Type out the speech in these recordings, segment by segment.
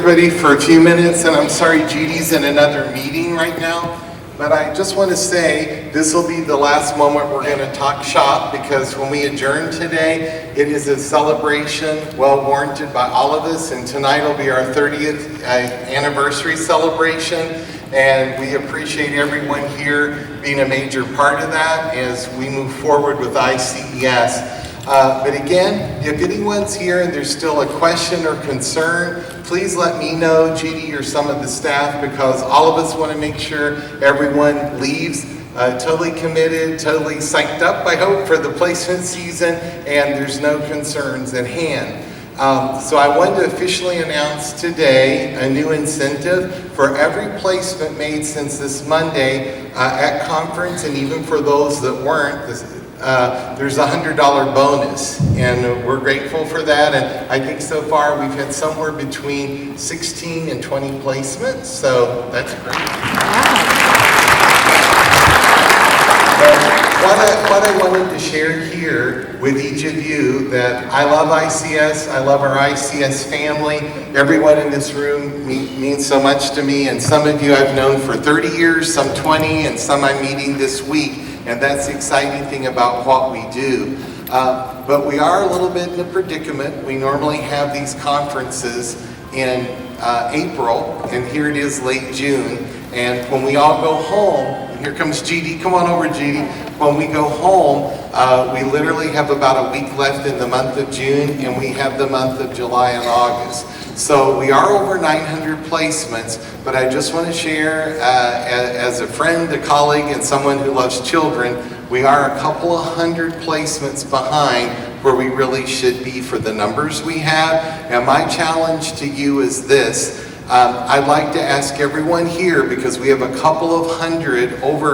everybody for a few minutes, and I'm sorry Judy's in another meeting right now, but I just want to say this will be the last moment we're going to talk shop, because when we adjourn today, it is a celebration well warranted by all of us, and tonight will be our 30th anniversary celebration, and we appreciate everyone here being a major part of that as we move forward with ICES. But again, if anyone's here and there's still a question or concern, please let me know, Judy or some of the staff, because all of us want to make sure everyone leaves totally committed, totally psyched up, I hope, for the placement season, and there's no concerns at hand. So I wanted to officially announce today a new incentive for every placement made since this Monday at conference, and even for those that weren't. There's a $100 bonus, and we're grateful for that. And I think so far we've had somewhere between 16 and 20 placements, so that's great. Wow. What I wanted to share here with each of you, that I love ICS, I love our ICS family. Everyone in this room means so much to me, and some of you I've known for 30 years, some 20, and some I'm meeting this week. And that's the exciting thing about what we do. But we are a little bit in a predicament. We normally have these conferences in April, and here it is late June. And when we all go home, and here comes GD, come on over GD. When we go home, we literally have about a week left in the month of June, and we have the month of July and August. So we are over 900 placements, but I just want to share, as a friend, a colleague, and someone who loves children, we are a couple of hundred placements behind where we really should be for the numbers we have. And my challenge to you is this. I'd like to ask everyone here, because we have over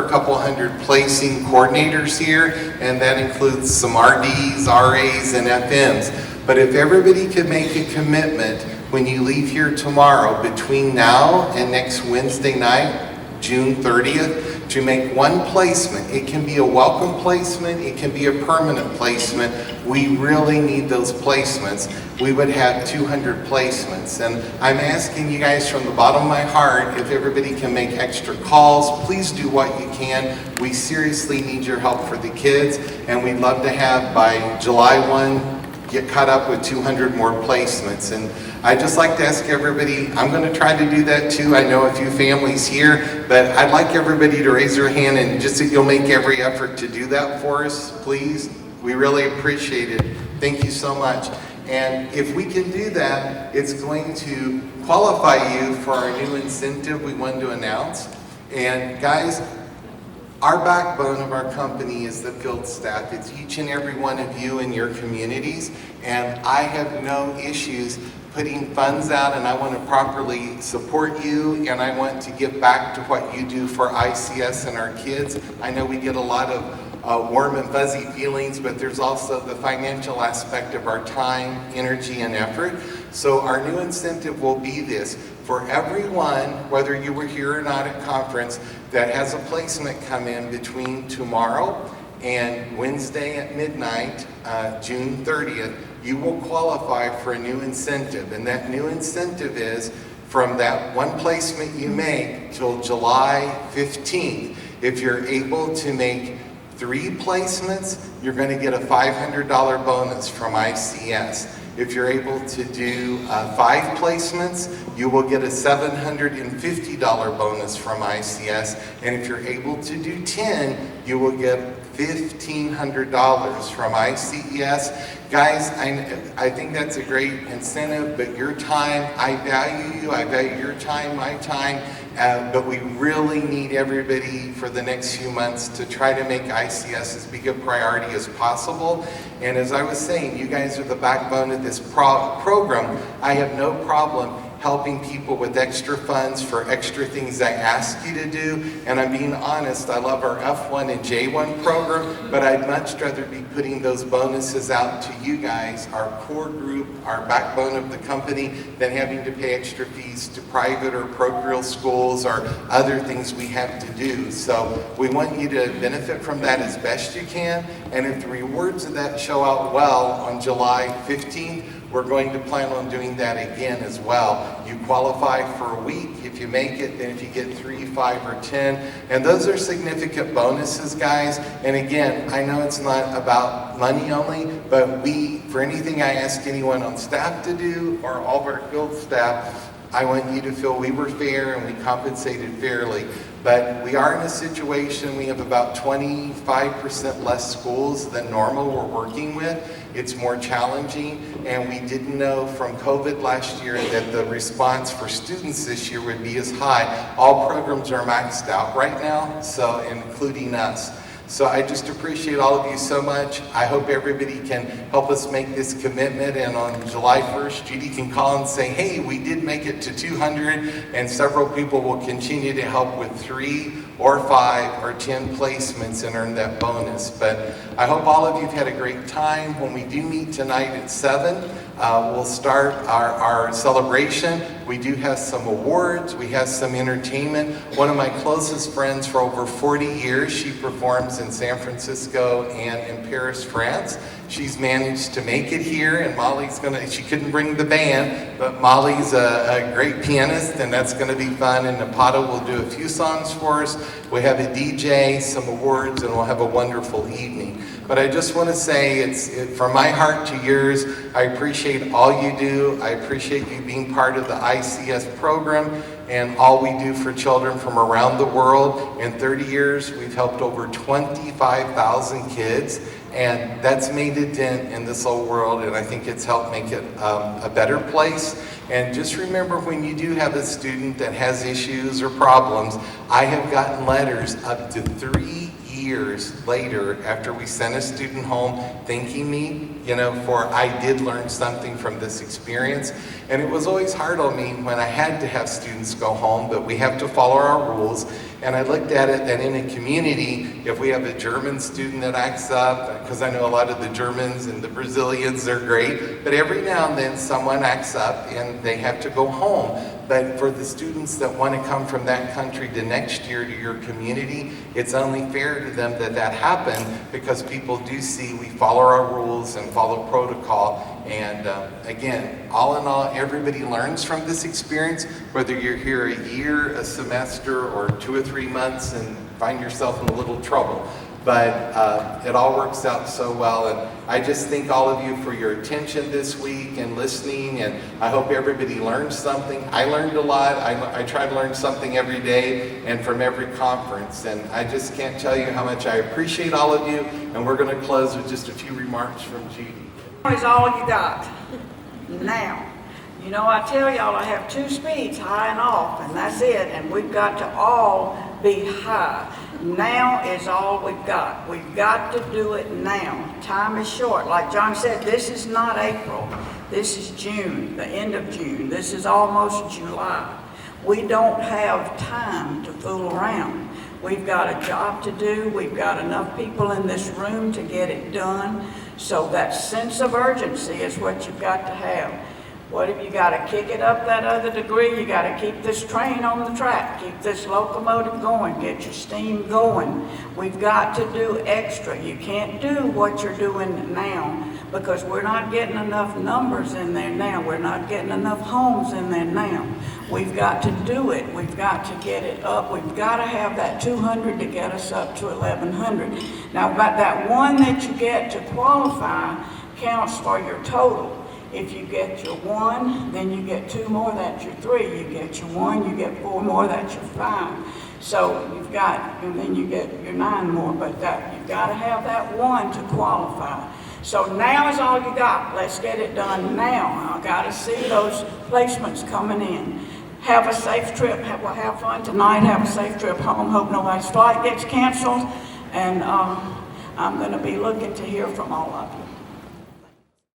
a couple hundred placing coordinators here, and that includes some RDs, RAs, and FMs. But if everybody could make a commitment when you leave here tomorrow, between now and next Wednesday night, June 30th, to make one placement. It can be a welcome placement, it can be a permanent placement. We really need those placements. We would have 200 placements. And I'm asking you guys from the bottom of my heart, if everybody can make extra calls, please do what you can. We seriously need your help for the kids, and we'd love to have, by July 1, get caught up with 200 more placements. And I'd just like to ask everybody, I'm going to try to do that too. I know a few families here, but I'd like everybody to raise their hand, and just that you'll make every effort to do that for us, please. We really appreciate it. Thank you so much. And if we can do that, it's going to qualify you for our new incentive we wanted to announce. And guys, our backbone of our company is the field staff. It's each and every one of you in your communities, and I have no issues putting funds out, and I want to properly support you, and I want to give back to what you do for ICS and our kids. I know we get a lot of warm and fuzzy feelings, but there's also the financial aspect of our time, energy, and effort. So our new incentive will be this. For everyone, whether you were here or not at conference, that has a placement come in between tomorrow and Wednesday at midnight, June 30th, you will qualify for a new incentive. And that new incentive is from that one placement you make till July 15th. If you're able to make 3 placements, you're going to get a $500 bonus from ICS. If you're able to do 5 placements, you will get a $750 bonus from ICS. And if you're able to do 10, you will get $1,500 from ICES. Guys, I think that's a great incentive, but your time, I value you, I value your time, my time, but we really need everybody for the next few months to try to make ICS as big a priority as possible. And as I was saying, you guys are the backbone of this program. I have no problem helping people with extra funds for extra things I ask you to do. And I'm being honest, I love our F1 and J1 program, but I'd much rather be putting those bonuses out to you guys, our core group, our backbone of the company, than having to pay extra fees to private or parochial schools or other things we have to do. So we want you to benefit from that as best you can. And if the rewards of that show out well on July 15th, we're going to plan on doing that again as well. You qualify for a week. If you make it, then if you get 3, 5, or 10, and those are significant bonuses, guys. And again, I know it's not about money only, but for anything I ask anyone on staff to do, or all of our field staff, I want you to feel we were fair and we compensated fairly. But we are in a situation, we have about 25% less schools than normal we're working with. It's more challenging, and we didn't know from COVID last year that the response for students this year would be as high. All programs are maxed out right now, so including us. So I just appreciate all of you so much. I hope everybody can help us make this commitment, and on July 1st, Judy can call and say, hey, we did make it to 200, and several people will continue to help with 3 or 5 or 10 placements and earn that bonus. But I hope all of you have had a great time. When we do meet tonight at 7, we'll start our celebration. We do have some awards, we have some entertainment. One of my closest friends for over 40 years, she performs in San Francisco and in Paris, France. She's managed to make it here, and Molly's she couldn't bring the band, but Molly's a great pianist, and that's gonna be fun. And Napata will do a few songs for us. We have a DJ, some awards, and we'll have a wonderful evening. But I just want to say, from my heart to yours, I appreciate all you do. I appreciate you being part of the ICS program and all we do for children from around the world. In 30 years, we've helped over 25,000 kids, and that's made a dent in this whole world, and I think it's helped make it a better place. And just remember, when you do have a student that has issues or problems, I have gotten letters up to 3 years later after we sent a student home thanking me, for I did learn something from this experience. And it was always hard on me when I had to have students go home, but we have to follow our rules. And I looked at it that in a community, if we have a German student that acts up, because I know a lot of the Germans and the Brazilians, they're great, but every now and then someone acts up and they have to go home. But for the students that want to come from that country to next year to your community, it's only fair to them that happened, because people do see we follow our rules and follow protocol. And again, all in all, everybody learns from this experience, whether you're here a year, a semester, or 2 or 3 months and find yourself in a little trouble. But it all works out so well, and I just thank all of you for your attention this week and listening, and I hope everybody learned something. I learned a lot. I try to learn something every day and from every conference, and I just can't tell you how much I appreciate all of you, and we're going to close with just a few remarks from Judy. Is all you got. Now, I tell y'all I have 2 speeds, high and off, and that's it, and we've got to all be high. Now is all we've got. We've got to do it now. Time is short. Like John said, this is not April. This is June, the end of June. This is almost July. We don't have time to fool around. We've got a job to do. We've got enough people in this room to get it done. So that sense of urgency is what you've got to have. What if you got to kick it up that other degree? You got to keep this train on the track, keep this locomotive going, get your steam going. We've got to do extra. You can't do what you're doing now because we're not getting enough numbers in there now. We're not getting enough homes in there now. We've got to do it. We've got to get it up. We've got to have that 200 to get us up to 1,100. Now, about that one that you get to qualify counts for your total. If you get your 1, then you get 2 more, that's your 3. You get your 1, you get 4 more, that's your 5. So you've got, and then you get your 9 more, but you've got to have that 1 to qualify. So now is all you got. Let's get it done now. I got to see those placements coming in. Have a safe trip. Have fun tonight. Have a safe trip home. Hope nobody's flight gets canceled. And I'm going to be looking to hear from all of you.